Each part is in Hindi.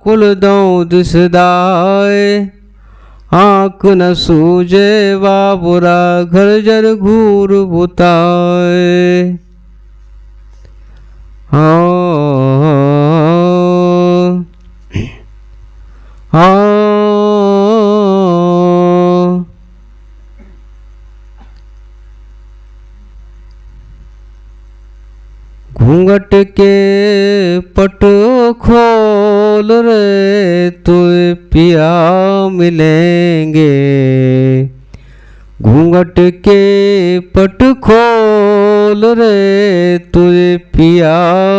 व्याकुल दौं दिसदाए, आँख न सूझे बाबुरा घर जर घूर बुताए। घूंघट के पट खोल रे तुए पिया मिलेंगे, घूंघट के पट खोल रे तुए पिया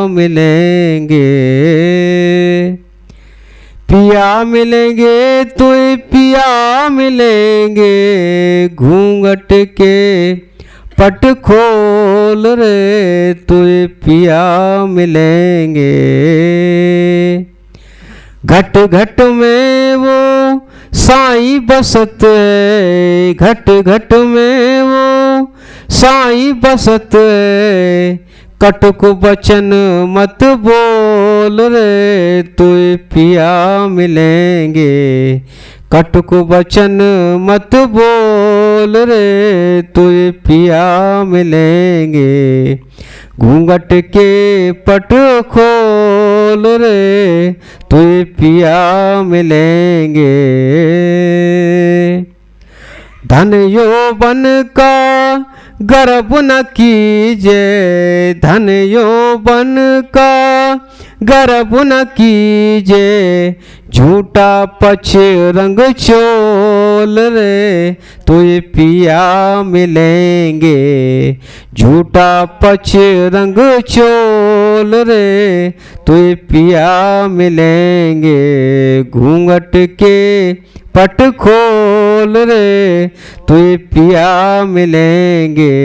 मिलेंगे, पिया मिलेंगे तुए पिया मिलेंगे, घूंघट के पट खोल रे तुए पिया मिलेंगे। घट घट में वो साईं बसत है, घट घट में वो साईं बसत है, कटुक बचन मत बोल रे तुए पिया मिलेंगे, कटुक बचन मत बोल रे तुए पिया मिलेंगे, घूंघट के पट खोल रे तुए पिया मिलेंगे। धन यौवन का गर्व न कीजे, धन यौवन का गर्व न कीजे, झूठा पछ रंग चोल रे तुए पिया मिलेंगे, झूठा पछ रंग चोल रे तुए पिया मिलेंगे, घूंघट के पट खोल रे तुए पिया मिलेंगे।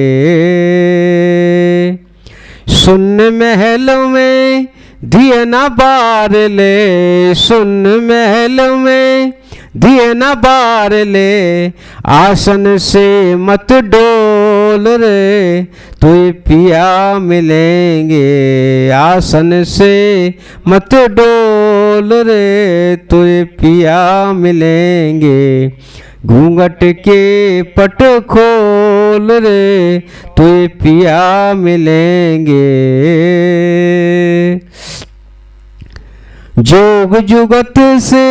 सुन महल में दिए न बार ले, सुन महल में दिए न बार ले, आसन से मत डोल रे तुए पिया मिलेंगे, आसन से मत डोल रे तुए पिया मिलेंगे, घूंघट के पट खोल रे तुए पिया मिलेंगे। जोग जुगत से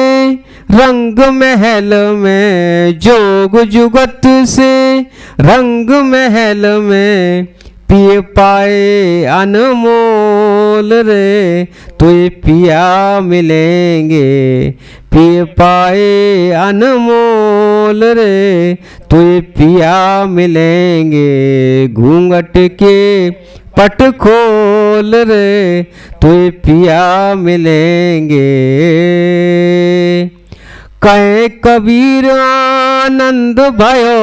रंग महल में, जोग जुगत से रंग महल में, पिए पाए अनमोल रे तुए पिया मिलेंगे, पिए पाए अनमोल रे तुए पिया मिलेंगे, घूंघट के पट खोल रे तुए पिया मिलेंगे। कहे कबीर आनंद भयो,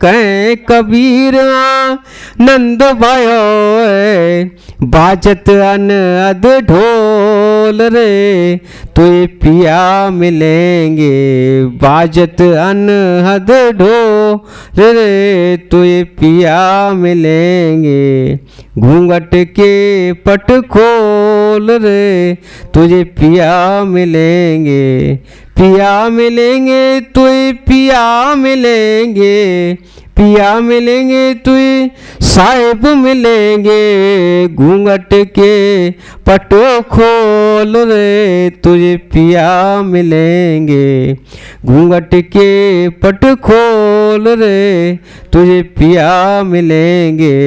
कहे कबीर आनंद भयो, बाजत अन अध ढोल रे तुए पिया मिलेंगे, बाजत अन अध ढोल रे तुए पिया मिलेंगे, घूंघट के पट खोल रे तुझे पिया मिलेंगे, पिया मिलेंगे तुए पिया मिलेंगे, पिया मिलेंगे तुए साहिब मिलेंगे, घूंघट के पटो खोल रे तुझे पिया मिलेंगे, घूंघट के पट खोल रे तुझे पिया मिलेंगे।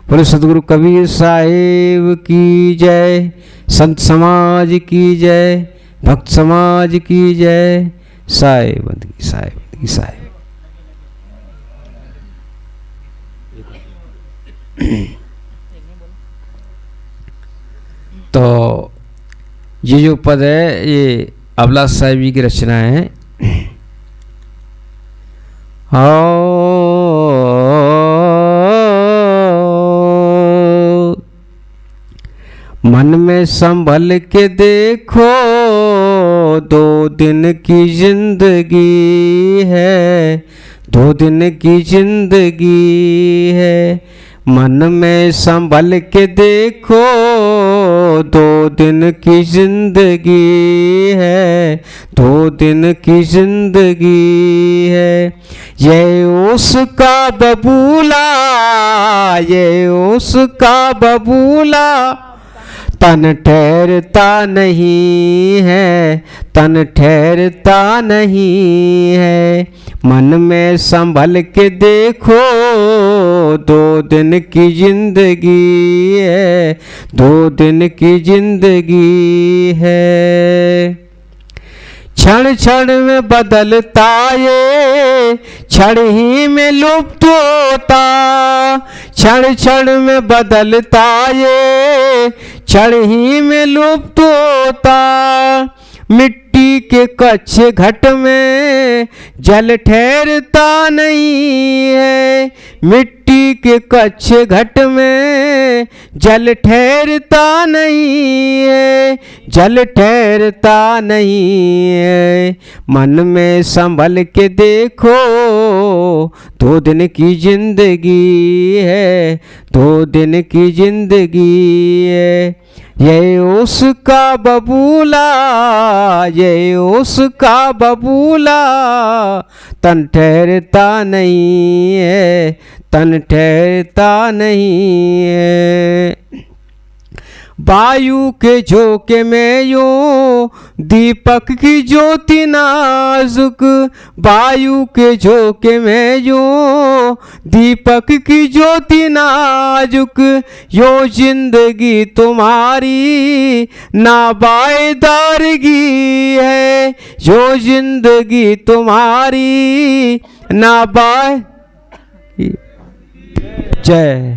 बोले सतगुरु कबीर साहिब की जय, संत समाज की जय, भक्त समाज की जय, साहिब की साहिब की साहिब। तो ये जो पद है ये अबला साहिब जी की रचना है। मन में संभल के देखो, 2 दिन की जिंदगी है, 2 दिन की जिंदगी है, मन में संभल के देखो, दो दिन की जिंदगी है, दो दिन की जिंदगी है। ये उसका बबूला, ये उसका बबूला, तन ठहरता नहीं है, तन ठहरता नहीं है। मन में संभल के देखो, दो दिन की जिंदगी है, दो दिन की जिंदगी है। क्षण क्षण में बदलता ये, क्षण ही में लुप्त होता, क्षण क्षण में बदलता ये, क्षण ही में लुप्त होता। मिट्टी के कच्चे घट में जल ठहरता नहीं है, मिट्टी के कच्चे घट में जल ठहरता नहीं है, जल ठहरता नहीं है। मन में संभल के देखो, दो दिन की जिंदगी है, दो दिन की जिंदगी है। ये उसका बबूला, ये उसका बबूला, तन ठहरता नहीं है, तन ठहरता नहीं है। वायु के झोंके में यूं दीपक की ज्योति नाजुक, वायु के झोंके में यूं दीपक की ज्योति नाजुक। यो जिंदगी तुम्हारी नाबायदारगी है, यो जिंदगी तुम्हारी नाबाय। जय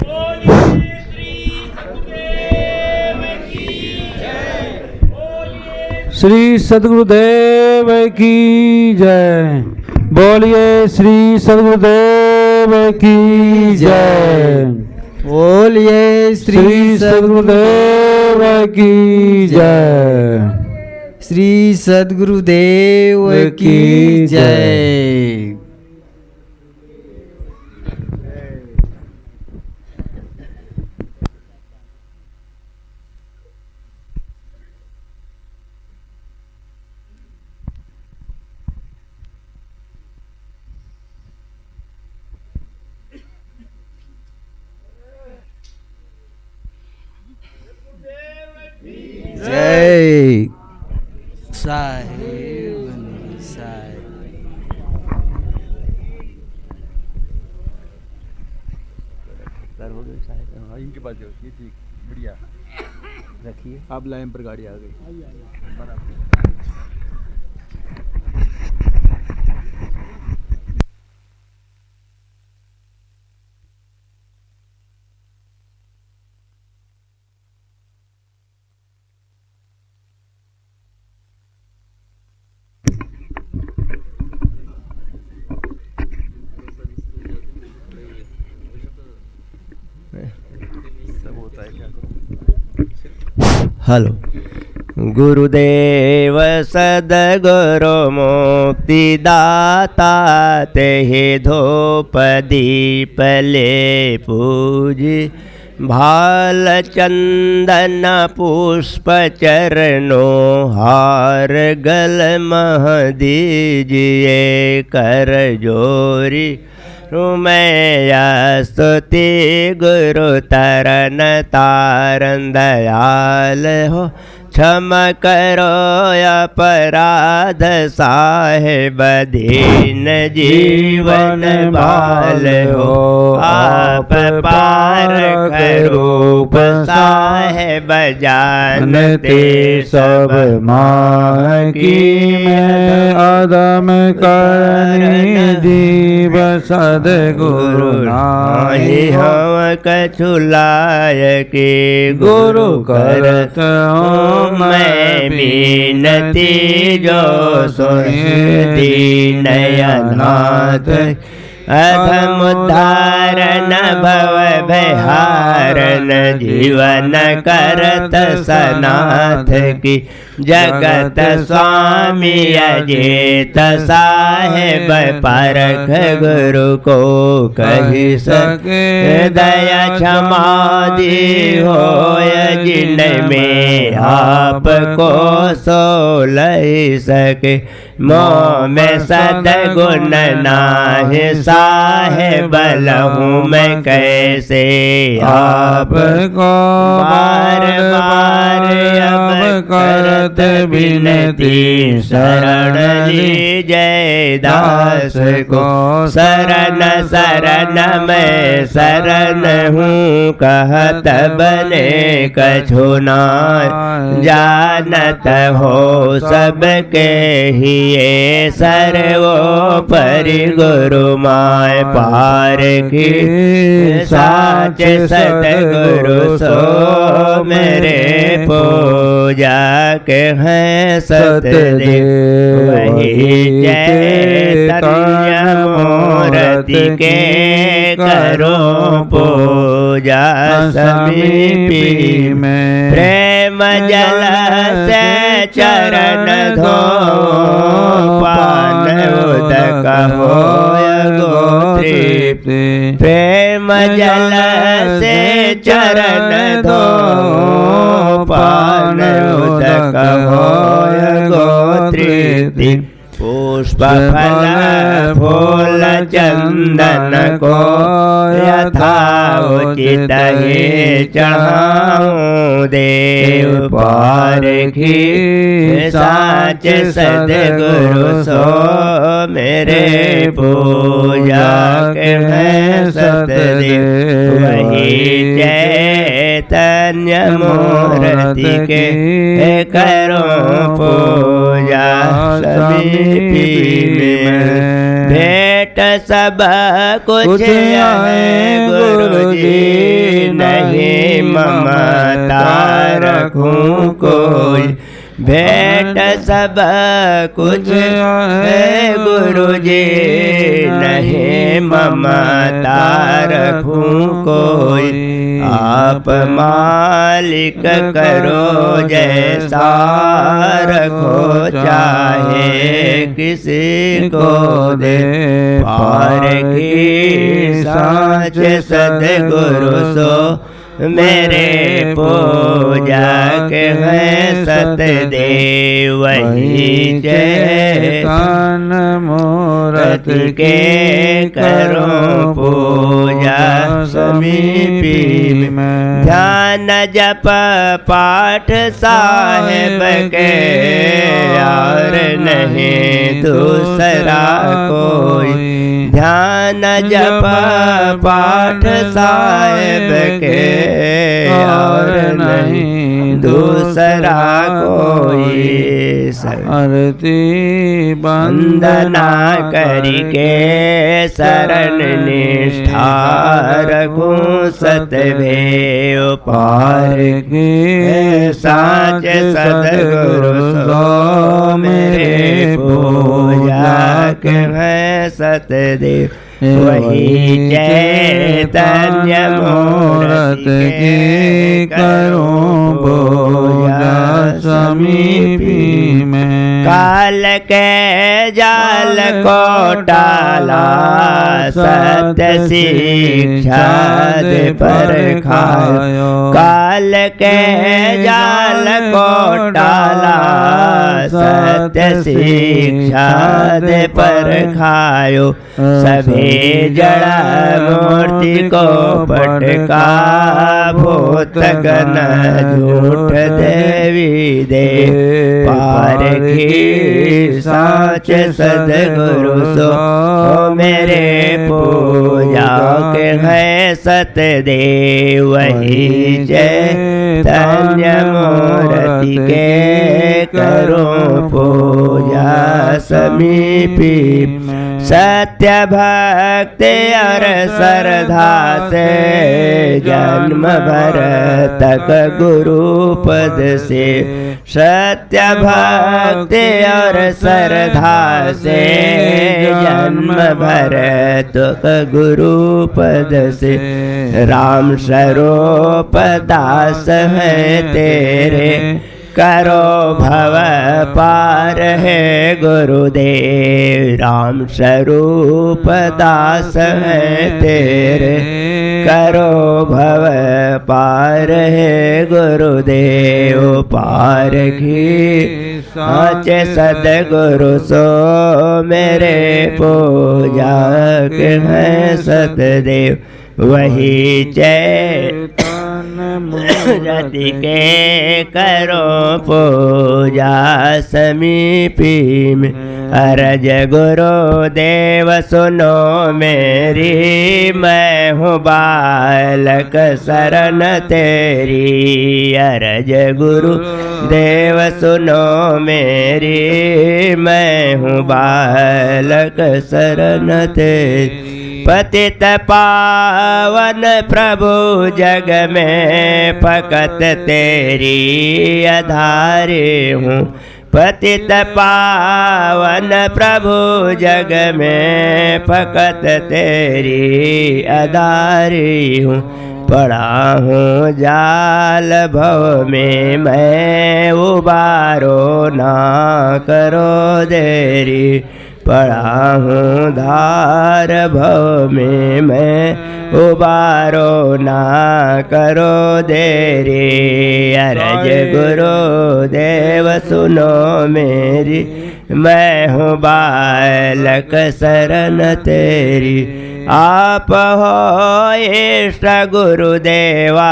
श्री सद्गुरुदेव की जय। बोलिए श्री सद्गुरुदेव की जय। बोलिए श्री सद्गुरुदेव की जय। श्री सद्गुरुदेव की जय। जय साहेब इनके पास ये ठीक बढ़िया रखिए। आप लाइन पर गाड़ी आ गई। हेलो। गुरुदेव सदगुरु मुक्तिदाता, तेहि धूप दीप ले पूज। भाल चंदन पुष्प चरणों हार गल मह दीजिए। कर जोरी मैं स्तुति गुरु तरन तारन दयाल हो। क्षम करो अपराध साहेब दीन जीवन बाल हो। आप पार करूप साहेब जानते सब माँ की मैं आदम करनी जीव सदगुरु नाही हम कछु लायक गुरु करत हूँ मैं बिनती जो सुन दीन अनाथ। अधम उद्धारण भव भयहारन जीवन करत सनाथ की जगत स्वामी अजेत साहेब परख गुरु को कही सके दया क्षमादि होय जिन में आपको सोलहि सके मोह में सदगुण नाहि साहेब लहूँ मैं कैसे आपको बार बार अब करत विनती शरण लीजय दास को शरण शरण मैं शरण हूँ कहत बने कछु ना जानत हो सबके ही ये सर्वोपरि गुरु माय पार की साच सतगुरु सो मेरे पूजा के हैं सतदेव वही चैतन्य मूर्ति के करो पूजा समीपी में प्रेम जल से चरण धो पान उदक होय गोतृप्ति प्रेम जल से चरण धो पान उदक होय गोतृप्ति पुष्प फल फूल चंदन को यथा उचित ही चढ़ाऊं देव पारखी साच सदगुरु सो मेरे पूजा के मैं सतदेव वही चैतन्य मूर्ति के करो पूजा समीपी में भेंट सब कुछ है गुरु जी नहीं ममता रखूं कोई भेंट सब कुछ है गुरु जी नहीं ममता रखूं कोई आप मालिक करो जैसा रखो चाहे किसी को दे पार की साच सदगुरु सो मेरे पूजा के हैं सतदेव वही चैतन मूर्ति के करो पूजा समीपी में ध्यान जप पाठ साहेब के और नहीं दूसरा कोई ध्यान जप पाठ साहेब के और नहीं दूसरा कोई आरती वंदना करके शरण निष्ठा रखूं सतभेव पार के साच सदगुरु सो मेरे पूजा के है सतदेव वही चैतन्य मूर्ति के करो पूजा समीपी में काल के जाल को टाला सत्य शिक्षा दे पर खायो काल के जाल को टाला सत्य शिक्षा दे पर खायो सभी जड़ा मूर्ति को पटका भूत गण झूठ देवी दे पार की साच सदगुरु सो मेरे पूजा के है सतदेव वही चैतन्य मूर्ति के करो पूजा समीपी सत्य भक्ति और श्रद्धा से जन्म भर तक गुरु पद से सत्य भक्ति और श्रद्धा से जन्म भर दुख गुरु पद से। राम स्वरूप दास है तेरे करो भव पार है गुरुदेव। राम स्वरूप दास है तेरे करो भव पार है गुरुदेव। पार की साचे सदगुरु सो मेरे पूजा के हैं सतदेव। वही चैतन मूर्ति के करो पूजा समीपी में। अरज गुरुदेव सुनो मेरी मैं हूँ बालक शरण तेरी। अरज गुरुदेव सुनो मेरी मैं हूँ बालक शरण तेरी। पतित पावन प्रभु जग में फकत तेरी आधारी हूँ। पतित पावन प्रभु जग में फकत तेरी आधारी हूँ। पड़ा हूँ जाल भव में मैं उबारो ना करो देरी। पड़ा हूँ धार भव में मैं उबारो ना करो देरी। अरज गुरुदेव सुनो मेरी मैं हूँ बालक शरण तेरी। आप हो इष्ट गुरुदेवा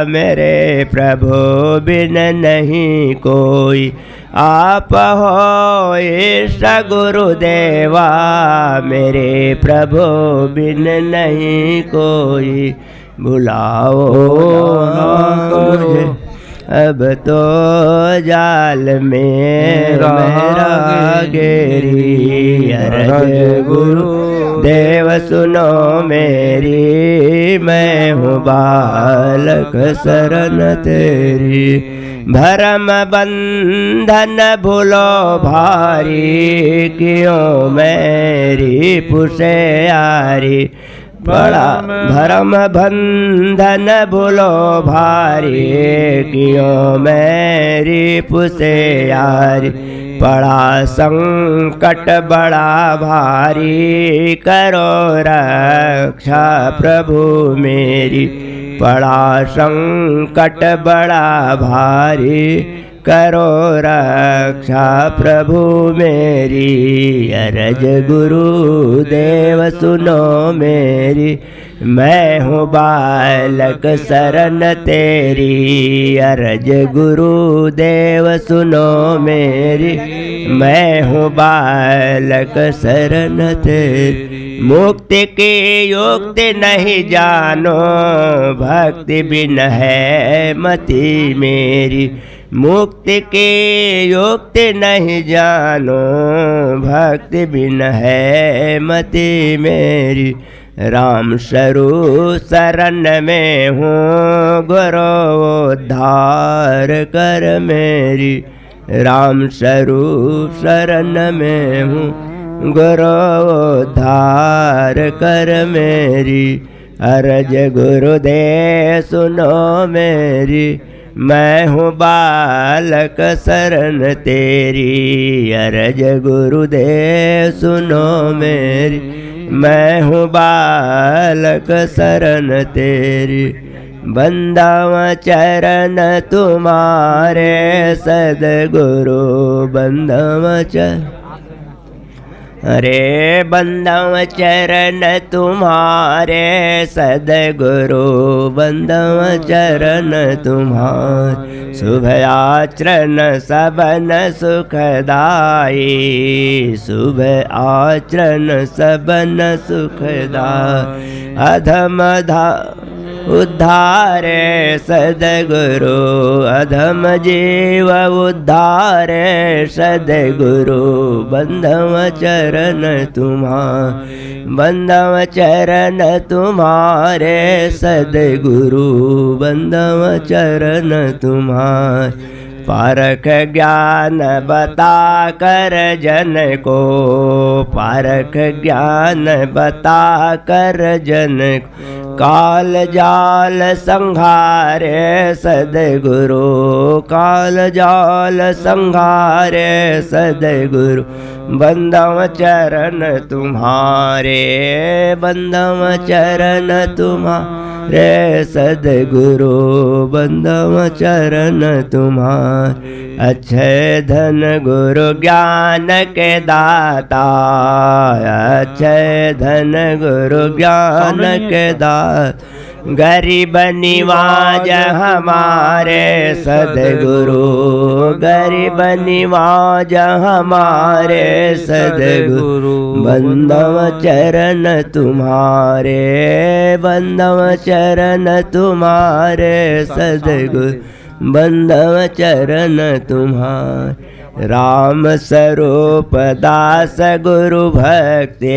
मेरे प्रभु बिन नहीं कोई। आप हो इष्ट गुरुदेवा मेरे प्रभु बिन नहीं कोई। बुलाओ मुझे अब तो जाल में मेरा घेरी। अरज गुरु देव सुनो मेरी मैं हूँ बालक शरण तेरी। भरम बंधन भूलो भारी क्यों मेरी पुषयारी। बड़ा भरम बंधन भूलो भारी क्यों मेरी पुषयारी। बड़ा संकट बड़ा भारी करो रक्षा प्रभु मेरी। बड़ा संकट बड़ा भारी करो रक्षा प्रभु मेरी। अरज गुरुदेव सुनो मेरी मैं हूँ बालक शरण तेरी। अरज गुरुदेव सुनो मेरी मैं हूँ बालक शरण तेरी। मुक्ति की युक्ति नहीं जानो भक्ति बिन है मति मेरी। मुक्ति की युक्ति नहीं जानो भक्ति बिन है मति मेरी। राम स्वरूप शरण में हूँ गुरु उद्धार कर मेरी। राम स्वरूप शरण में हूँ गुरु उद्धार कर मेरी। अरज गुरुदेव सुनो मेरी मैं हूँ बालक शरण तेरी। अरज गुरुदेव सुनो मेरी मैं हूँ बालक शरण तेरी। बंदाव चरण तुम्हारे सदगुरु बंदाव चरण। अरे बंदव चरण तुम्हारे सदगुरु बंदव चरण तुम्हारे। शुभ आचरण सबन सुखदाई। शुभ आचरण सबन सुखदाई। अधम उद्धारे सदगुरु अधम जीव उद्धारे सदगुरु। बंधव चरण तुम्हारे बंधव चरण तुम्हारे सदगुरु। बंधव चरण तुम्हारे। पारख ज्ञान बता कर जन को, पारख ज्ञान बता कर जन को, काल जाल संघारे सदगुरु, काल जाल संघारे सदगुरु, बंदव चरण तुम्हारे, बंदव चरण तुम्हारे सदगुरु, बंदव चरण तुम्हारे, अक्षय धन गुरु ज्ञान के दाता, अक्षय धन गुरु ज्ञान के दाता, गरीब निवाज हमारे सदगुरु, गरीब निवाज हमारे सदगुरु, बंदव चरण तुम्हारे, बंदव चरण तुम्हारे सदगुरु, बंदव चरण तुम्हारे, राम स्वरूप दास गुरु भक्ति,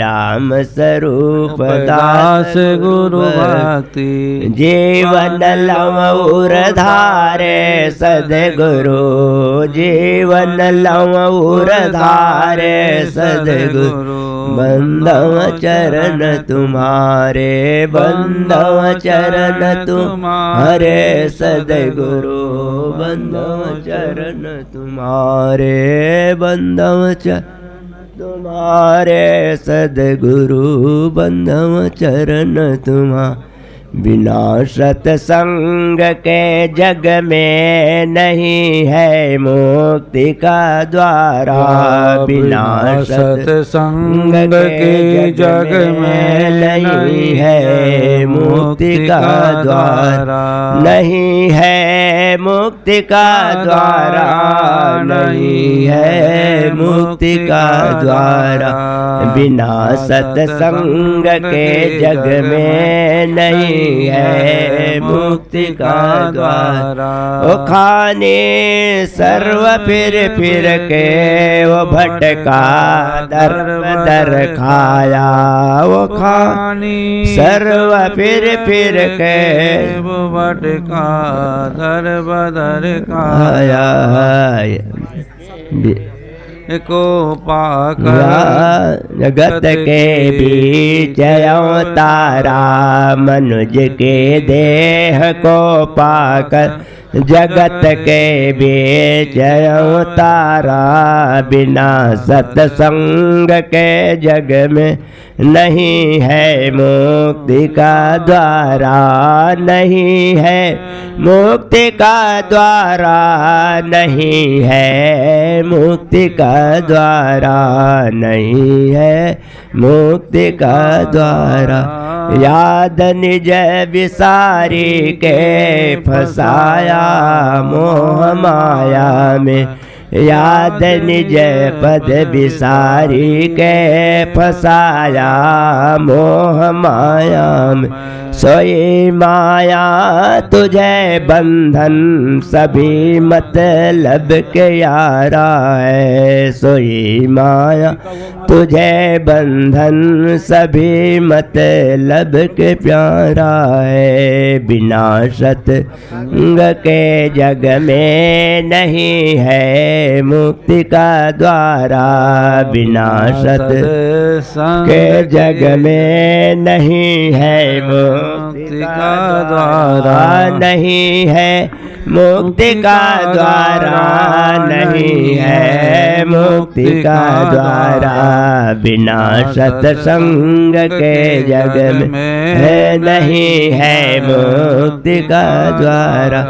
राम स्वरूप दास गुरु भक्ति, जीवन लमऊर धारे सदगुरु, जीवन लमऊर धारे सदगुरु, बंदव चरण तुम्हारे, बंदव चरण तुम्हारे सदगुरु, बंदव चरण तुम्हारे, बंदव चरण तुम्हारे सदगुरु, बंदव चरण तुम्हारे, बिना सत्संग के जग में नहीं है मुक्ति का द्वारा, बिना सत्संग के जग में नहीं है मुक्ति का द्वारा, नहीं है मुक्ति का द्वारा, नहीं है मुक्ति का द्वारा, बिना सत्संग के जग में नहीं है मुक्ति का द्वारा, ओ खाने सर्व फिर फिर के वो भटका दर दर खाया, वो खाने सर्व फिर फिर के वो भटका दर बदर खाया, को पाकर जगत के बीच अवतारा, मनुज के देह को पाकर जगत के बीच अवतारा, बिना सत्संग के जग में नहीं है मुक्ति का द्वारा, नहीं है मुक्ति का द्वारा, नहीं है मुक्ति का द्वारा, नहीं है मुक्ति का द्वारा, याद निज विसारी के फसाया मोह माया में, याद निज पद विसारी के फसाया मोह माया में, सोई माया तुझे बंधन सभी मतलब के यारा है, सोई माया तुझे बंधन सभी मतलब के प्यारा है, बिना सत्संग के जग में नहीं है मुक्ति का द्वारा, बिना सत्संग के जग में नहीं है मुक्ति का द्वारा, नहीं है मुक्ति का द्वारा, नहीं है मुक्ति का द्वारा, बिना सत्संग के जग में नहीं है मुक्ति का द्वारा,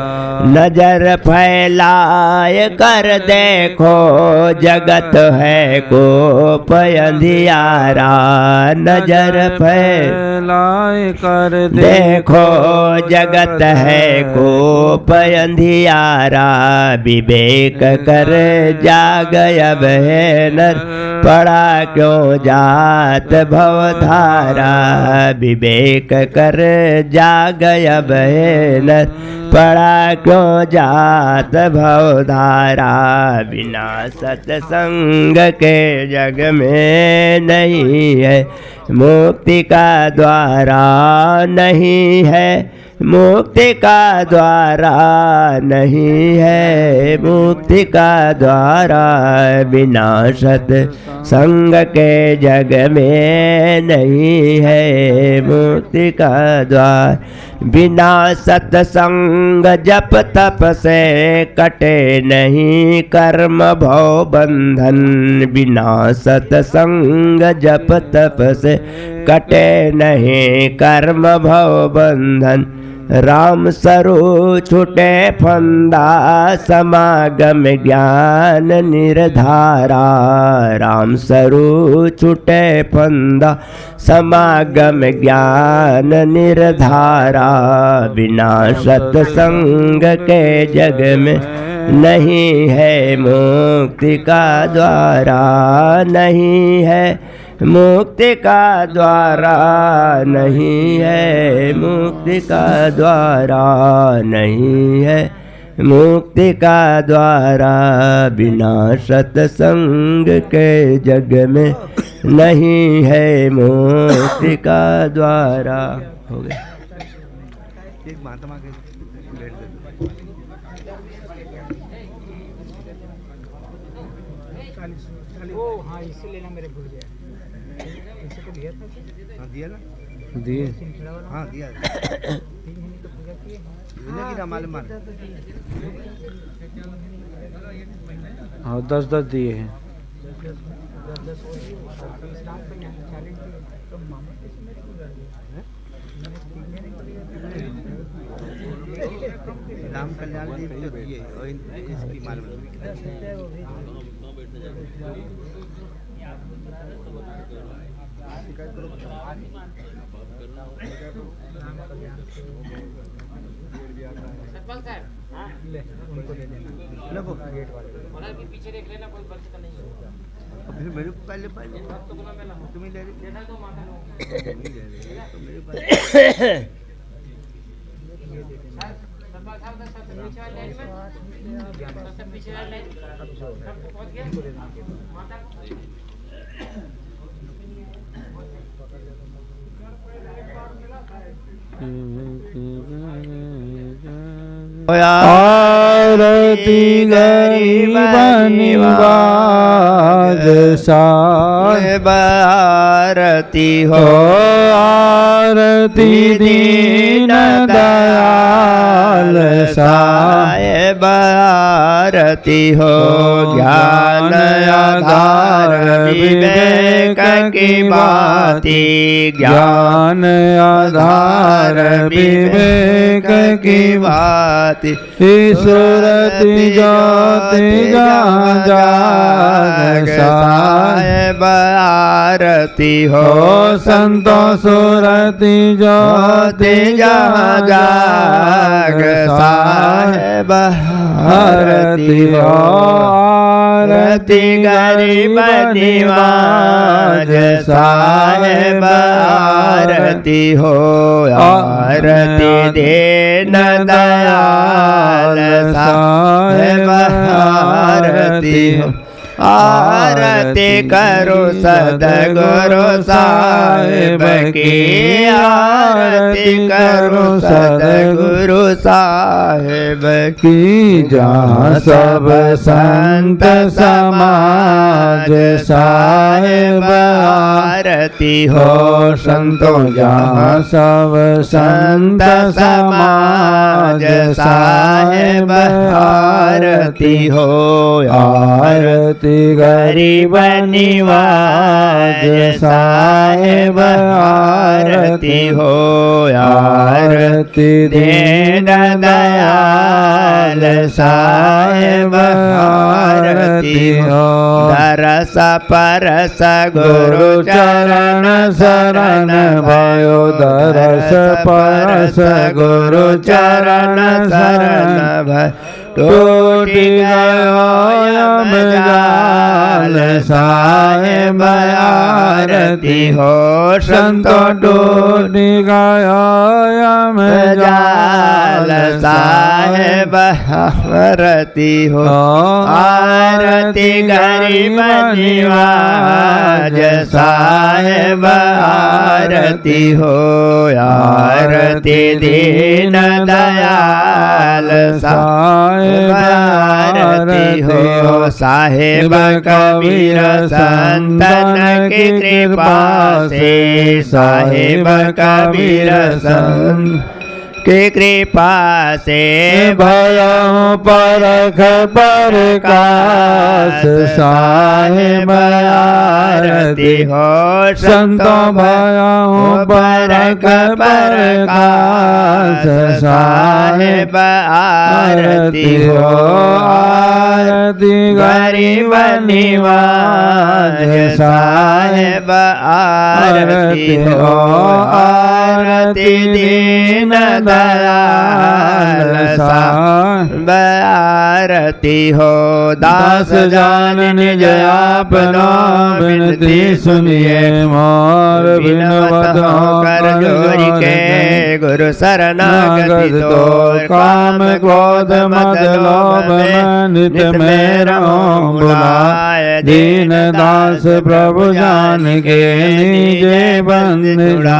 नजर फैलाए कर देखो जगत है कोप अंधियारा, नजर फैलाए कर देखो जगत है कोप अंधियारा, विवेक कर जाग अब है नर पड़ा क्यों जात भवधारा, विवेक कर जाग अब है नर पड़ा क्यों जात भवधारा, बिना सत्संग के जग में नहीं है मुक्ति का द्वारा, नहीं है मुक्ति का द्वारा नहीं है, मुक्ति का द्वारा बिना सत संग के जग में नहीं है, मुक्ति का द्वार बिना सत्संग जप तप से कटे नहीं कर्म भव बंधन, बिना सत्संग जप तप से कटे नहीं कर्म भव बंधन। राम स्वरूप छूटे फंदा समागम ज्ञान निर्धारा, राम स्वरूप छूटे फंदा समागम ज्ञान निर्धारा, बिना सत्संग के जग में नहीं है मुक्ति का द्वारा, नहीं है मुक्ति का द्वारा, नहीं है मुक्ति का द्वारा, नहीं है मुक्ति का द्वारा, बिना सत्संग के जग में नहीं है मुक्ति का द्वारा। हो गया। एक महात्मा के प्लेट दे दो। ओ हाँ, इसे लेना मेरे भूल गया। इसे तो दिया था। हाँ दिया ना, दिए। हाँ दिया। 3 महीने तो पूजा किए। इन्हें की मालूम मान। हाँ 10-10 दिए हैं। राम कल्याण जी तो दिए और इसकी मालूम उनको दे देना। लो गेट वाले पीछे देख लेना, कोई बर्फ नहीं है। फिर मेरे को पहले तुम ही ले रही तो मेरे पास आरती गरीब निवाज साहेब आरती हो, आरती दीन दयाल साहेब आरती हो, ज्ञान आधार विवेक की बाती, ज्ञान आधार विवेक की बाती, ईश्वरति ज्योति जहाँ जाग साहेब आरती हो, संतो सुरति ज्योति जहाँ जाग साहेब आरती हो, आरती गरीब निवाज साहेब आरती हो, आरती दीन दयाल साहेब आरती हो, आरती करो सद्गुरु साहेब की, आरती करो सद्गुरु साहेब की, जहाँ सब संत समाज साहेब आरती हो, संतों जहाँ सब संत समाज साहेब आरती हो, आरती गरीब निवाज साहेब आरती हो, आरती दीन दयाल साहेब आरती हो, दरस परस गुरु चरण शरण भयो, दरस परस गुरु चरण शरण भय, टूट गयो यम जाल साहेब आरती हो संतों टूटी गया में जाल साहेब आरती हो आरती गरीब निवाज साहेब आरती हो आरती दीन दयाल साहेब आरती हो साहेब कबीर संतन की कृपा से साहेब कबीर संत की कृपा से भयों परख प्रकाश साहेब आरती हो संतों भयों परख प्रकाश साहेब आरती हो आरती गरीब निवाज साहेब आरती हो आरती दीन दयाल साहेब आरती हो दास जान निज आपनो विनती सुनिए मोर बिनवत कर जोरी के गुरु शरणागति तोर काम क्रोध मद लोभ नित में रहूं बुलाए दीन दास प्रभु जान के निजे बंद जुड़ा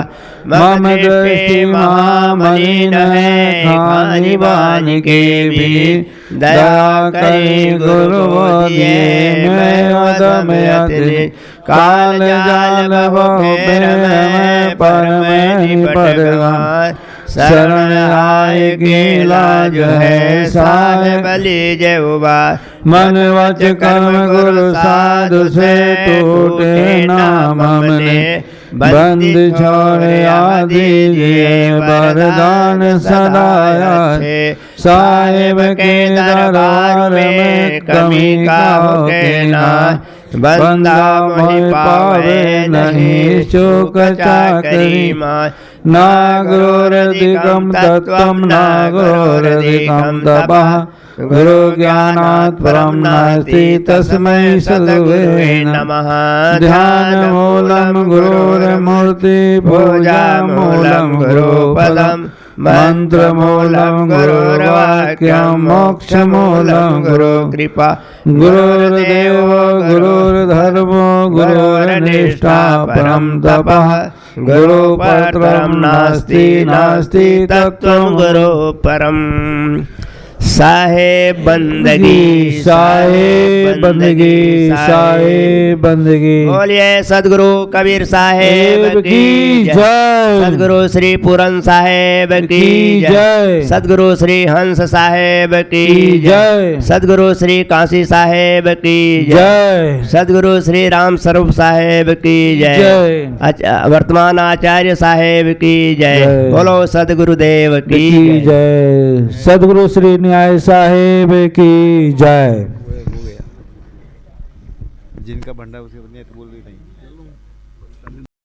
मम दृष्टि महामलिन है खानी बानी के भी दया करी गुरु दिए मैं अदम अति काल जाल भोपेर में पर में निपट शरण आए की लाज है साहेब लीजे उबार मन वच कर्म गुरु साधु से टूटे नाम हमने बंद छोड़ आदि वरदान सदाया साहेब के दरबार में कमी का होके ना बंदा मोहि पावे नहीं चूक चाकरी माय ना गुरोरधिकम तत्वम ना गुरोरधिकम तपः गुरु ज्ञानात् परम नास्ति तस्मै सद्गुरुवे नमः ध्यान मूलम गुरुर्मूर्ति पूजा मूलम गुरुपदम मंत्र मूलम गुरुर्वाक्यम मोक्ष मूलम गुरु कृपा गुरुर्देवो गुरुर्धर्मो गुरुर्निष्ठा परम तपः गुरु परम नास्ति नास्ति तत्वं गुरु परम साहेब बंदगी साहेब बंदगी साहेब बंदगी बोलिए सदगुरु कबीर साहेब की जय सदगुरु श्री पूरन साहेब की जय सदगुरु श्री हंस साहेब की जय सदगुरु श्री काशी साहेब की जय सदगुरु श्री राम स्वरूप साहेब की जय वर्तमान आचार्य साहेब की जय बोलो सदगुरुदेव की जय सदगुरु श्री न्याय साहेब की जय जिनका भंडा उसे बोल रही नहीं।